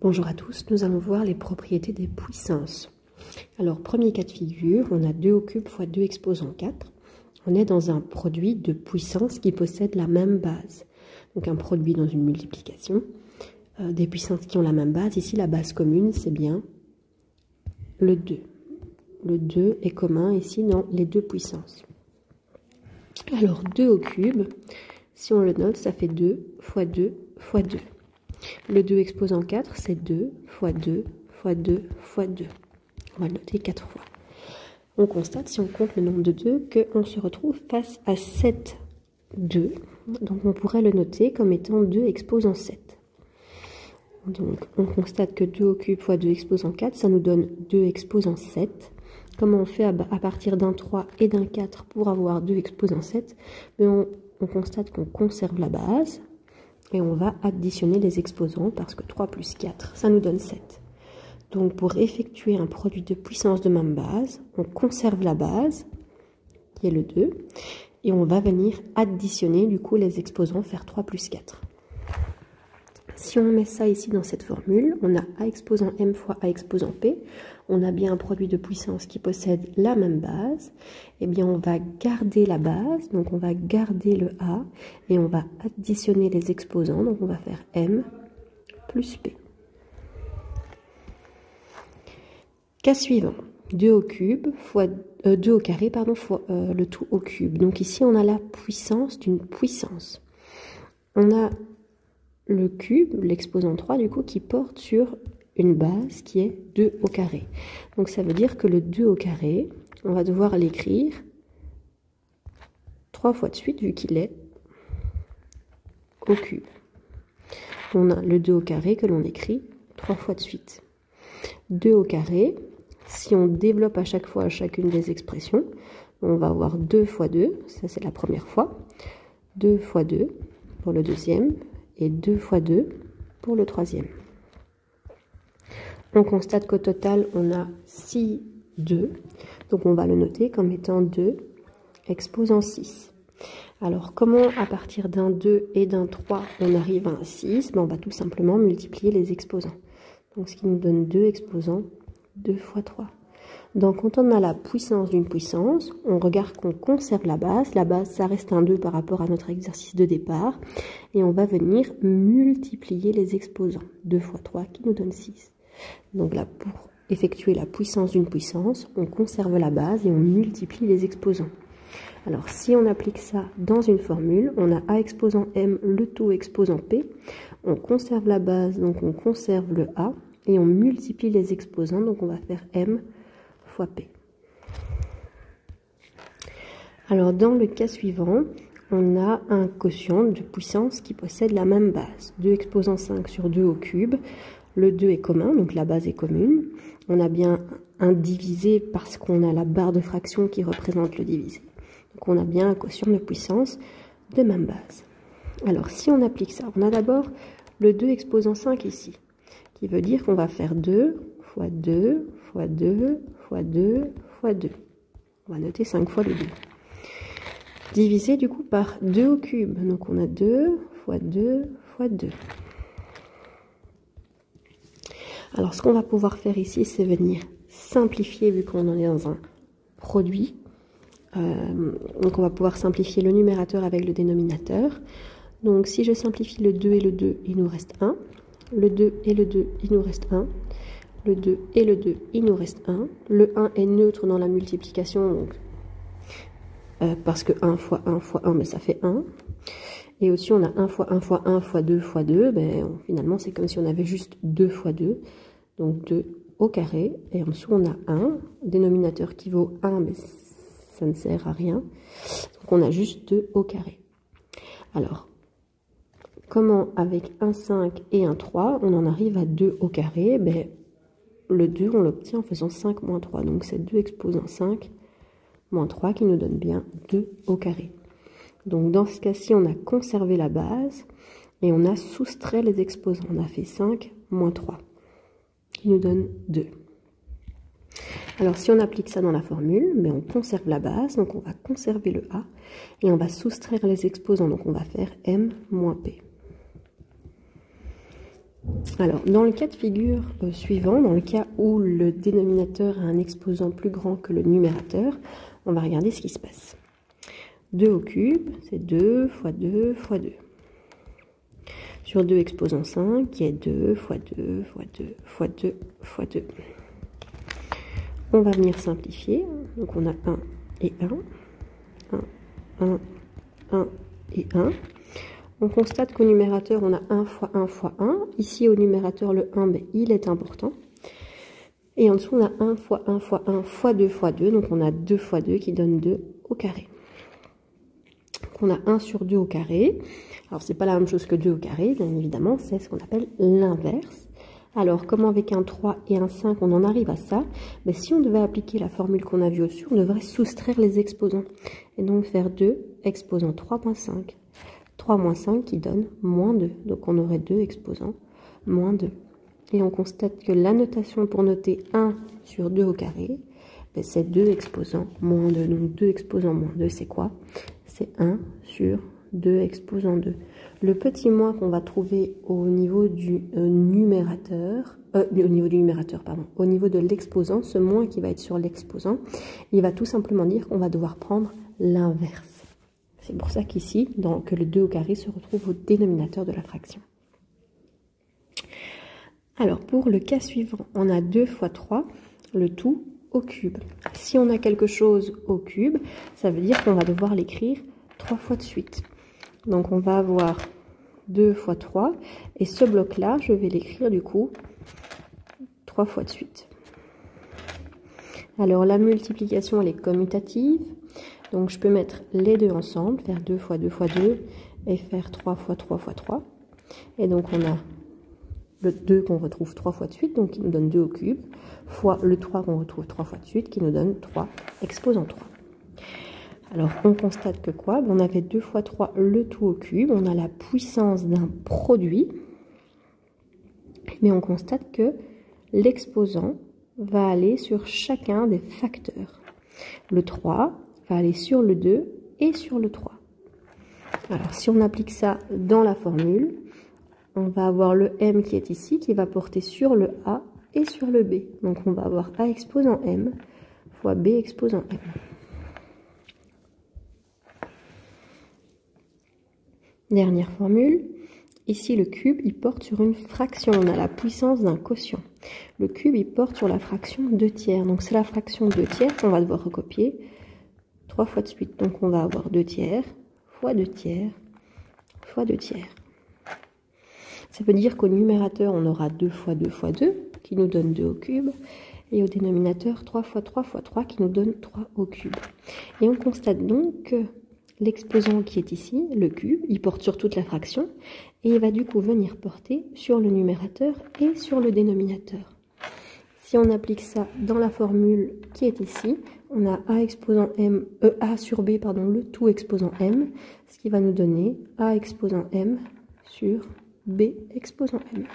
Bonjour à tous, nous allons voir les propriétés des puissances. Alors, premier cas de figure, on a 2 au cube fois 2 exposant 4. On est dans un produit de puissance qui possède la même base. Donc un produit dans une multiplication, des puissances qui ont la même base. Ici, la base commune, c'est bien le 2. Le 2 est commun ici dans les deux puissances. Alors, 2 au cube, si on le note, ça fait 2 fois 2 fois 2. Le 2 exposant 4, c'est 2 fois 2 fois 2 fois 2. On va le noter 4 fois. On constate, si on compte le nombre de 2, qu'on se retrouve face à 7 2. Donc on pourrait le noter comme étant 2 exposant 7. Donc on constate que 2 au cube fois 2 exposant 4, ça nous donne 2 exposant 7. Comment on fait à partir d'un 3 et d'un 4 pour avoir 2 exposant 7? Mais on constate qu'on conserve la base. Et on va additionner les exposants parce que 3 plus 4, ça nous donne 7. Donc pour effectuer un produit de puissance de même base, on conserve la base, qui est le 2, et on va venir additionner du coup les exposants, faire 3 plus 4. Si on met ça ici dans cette formule, on a A exposant M fois A exposant P. On a bien un produit de puissance qui possède la même base. Eh bien, on va garder la base, donc on va garder le A et on va additionner les exposants. Donc, on va faire M plus P. Cas suivant, 2 au cube fois 2 au carré, pardon, fois le tout au cube. Donc ici, on a la puissance d'une puissance. On a le cube, l'exposant 3 du coup, qui porte sur une base qui est 2 au carré. Donc ça veut dire que le 2 au carré, on va devoir l'écrire 3 fois de suite vu qu'il est au cube. On a le 2 au carré que l'on écrit 3 fois de suite. 2 au carré, si on développe à chaque fois chacune des expressions, on va avoir 2 fois 2, ça c'est la première fois, 2 fois 2 pour le deuxième, et 2 fois 2 pour le troisième. On constate qu'au total, on a 6 2. Donc, on va le noter comme étant 2 exposant 6. Alors, comment à partir d'un 2 et d'un 3, on arrive à un 6? On va tout simplement multiplier les exposants. Donc, ce qui nous donne 2 exposants 2 fois 3. Donc, quand on a la puissance d'une puissance, on regarde qu'on conserve la base. La base, ça reste un 2 par rapport à notre exercice de départ. Et on va venir multiplier les exposants. 2 fois 3 qui nous donne 6. Donc là, pour effectuer la puissance d'une puissance, on conserve la base et on multiplie les exposants. Alors, si on applique ça dans une formule, on a A exposant M, le tout exposant P. On conserve la base, donc on conserve le A. Et on multiplie les exposants, donc on va faire M fois P. Alors, dans le cas suivant, on a un quotient de puissance qui possède la même base. 2 exposant 5 sur 2 au cube. Le 2 est commun, donc la base est commune. On a bien un divisé parce qu'on a la barre de fraction qui représente le divisé. Donc on a bien un quotient de puissance de même base. Alors si on applique ça, on a d'abord le 2 exposant 5 ici, qui veut dire qu'on va faire 2 fois 2 fois 2 fois 2 fois 2. On va noter 5 fois le 2. Divisé du coup par 2 au cube. Donc on a 2 fois 2 fois 2. Alors ce qu'on va pouvoir faire ici, c'est venir simplifier vu qu'on en est dans un produit. Donc on va pouvoir simplifier le numérateur avec le dénominateur. Donc si je simplifie le 2 et le 2, il nous reste 1. Le 2 et le 2, il nous reste 1. Le 2 et le 2, il nous reste 1. Le 1 est neutre dans la multiplication, donc, parce que 1 fois 1 fois 1, mais ça fait 1. Et au-dessus, on a 1 fois 1 fois 1 fois 2 fois 2. Finalement, c'est comme si on avait juste 2 fois 2. Donc 2 au carré. Et en dessous, on a 1. Dénominateur qui vaut 1, mais ça ne sert à rien. Donc on a juste 2 au carré. Alors, comment avec un 5 et un 3, on en arrive à 2 au carré? Le 2, on l'obtient en faisant 5 moins 3. Donc c'est 2 exposant 5 moins 3 qui nous donne bien 2 au carré. Donc dans ce cas-ci, on a conservé la base et on a soustrait les exposants. On a fait 5 moins 3 qui nous donne 2. Alors si on applique ça dans la formule, on conserve la base, donc on va conserver le A et on va soustraire les exposants. Donc on va faire M moins P. Alors, dans le cas de figure suivant, dans le cas où le dénominateur a un exposant plus grand que le numérateur, on va regarder ce qui se passe. 2 au cube, c'est 2 fois 2 fois 2. Sur 2 exposant 5, qui est 2 fois 2 fois 2 fois 2 fois 2. On va venir simplifier. Donc, on a 1 et 1. 1, 1, 1 et 1. On constate qu'au numérateur, on a 1 fois 1 fois 1. Ici, au numérateur, le 1, ben, il est important. Et en dessous, on a 1 fois 1 fois 1 fois 2 fois 2. Donc, on a 2 fois 2 qui donne 2 au carré. Donc, on a 1 sur 2 au carré. Alors, c'est pas la même chose que 2 au carré, bien évidemment. C'est ce qu'on appelle l'inverse. Alors, comme avec un 3 et un 5, on en arrive à ça. Mais si on devait appliquer la formule qu'on a vue au-dessus, on devrait soustraire les exposants. Et donc, faire 2 exposant 3 moins 5. 3 moins 5 qui donne moins 2. Donc, on aurait 2 exposants moins 2. Et on constate que la notation pour noter 1 sur 2 au carré, ben c'est 2 exposants moins 2. Donc, 2 exposants moins 2, c'est quoi? C'est 1 sur 2 exposant 2. Le petit moins qu'on va trouver au niveau du numérateur, au niveau de l'exposant, ce moins qui va être sur l'exposant, il va tout simplement dire qu'on va devoir prendre l'inverse. C'est pour ça qu'ici, que le 2 au carré se retrouve au dénominateur de la fraction. Alors, pour le cas suivant, on a 2 fois 3, le tout au cube. Si on a quelque chose au cube, ça veut dire qu'on va devoir l'écrire 3 fois de suite. Donc, on va avoir 2 fois 3, et ce bloc-là, je vais l'écrire du coup 3 fois de suite. Alors, la multiplication, elle est commutative. Donc, je peux mettre les deux ensemble, faire 2 fois 2 fois 2, et faire 3 fois 3 fois 3. Et donc, on a le 2 qu'on retrouve 3 fois de suite, donc qui nous donne 2 au cube, fois le 3 qu'on retrouve 3 fois de suite, qui nous donne 3 exposant 3. Alors, on constate que quoi? On avait 2 fois 3, le tout au cube, on a la puissance d'un produit, mais on constate que l'exposant va aller sur chacun des facteurs. Le 3 va aller sur le 2 et sur le 3. Alors, si on applique ça dans la formule, on va avoir le M qui est ici, qui va porter sur le A et sur le B. Donc, on va avoir A exposant M fois B exposant M. Dernière formule. Ici, le cube, il porte sur une fraction. On a la puissance d'un quotient. Le cube, il porte sur la fraction 2 tiers. Donc, c'est la fraction 2 tiers qu'on va devoir recopier 3 fois de suite. Donc, on va avoir 2 tiers fois 2 tiers fois 2 tiers. Ça veut dire qu'au numérateur, on aura 2 fois 2 fois 2, qui nous donne 2 au cube. Et au dénominateur, 3 fois 3 fois 3, qui nous donne 3 au cube. Et on constate donc que l'exposant qui est ici, le cube, il porte sur toute la fraction. Et il va du coup venir porter sur le numérateur et sur le dénominateur. Si on applique ça dans la formule qui est ici, on a A exposant M, A sur B, pardon, le tout exposant M, ce qui va nous donner A exposant M sur B exposant M.